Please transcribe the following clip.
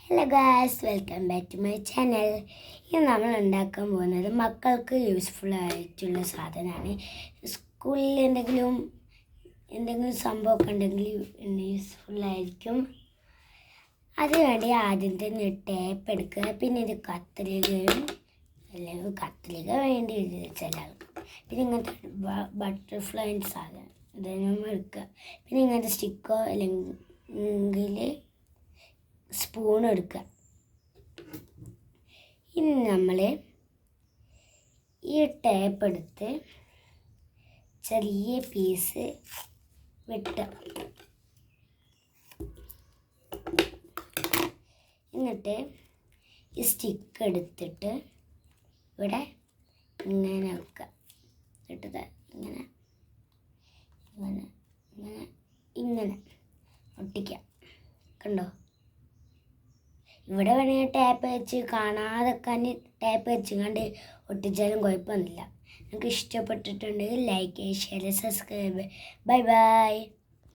Hello guys, welcome back to my channel. ഇന്ന് നമ്മൾ ഉണ്ടാക്കാൻ പോകുന്നത് മക്കൾക്ക് യൂസ്ഫുൾ ആയിട്ടുള്ള സാധനമാണ്. സ്കൂളിൽ എന്തെങ്കിലും സംഭവമൊക്കെ ഉണ്ടെങ്കിൽ യൂസ്ഫുള്ളായിരിക്കും. അതിനുവേണ്ടി ആദ്യം തന്നെ ടേപ്പ് എടുക്കുക, പിന്നെ ഇത് കത്രികയും അല്ലെങ്കിൽ കത്രിക വേണ്ടി ചില പിന്നെ ഇങ്ങനത്തെ ബട്ടർഫ്ലൈ സാധനം ഇതെല്ലാം എടുക്കുക. പിന്നെ ഇങ്ങനത്തെ സ്റ്റിക്കോ അല്ലെങ്കിൽ സ്പൂൺ എടുക്കുക. ഇനി നമ്മൾ ഈ ടേപ്പ് എടുത്ത് ചെറിയ പീസ് വെട്ടുക. എന്നിട്ട് ഈ സ്റ്റിക്ക് എടുത്തിട്ട് ഇവിടെ ഇങ്ങനെ വെക്കുക. ഇട്ടത് ഇങ്ങനെ ഇങ്ങനെ ഇങ്ങനെ ഇങ്ങനെ ഒട്ടിക്കുക. കണ്ടോ? ഇവിടെ വേണമെങ്കിൽ ടാപ്പ് വെച്ച് കാണാതെക്കാൻ ടാപ്പ് വെച്ച് കണ്ട് ഒട്ടിച്ചാലും കുഴപ്പമൊന്നുമില്ല. നിങ്ങൾക്ക് ഇഷ്ടപ്പെട്ടിട്ടുണ്ടെങ്കിൽ like, share, subscribe. Bye bye.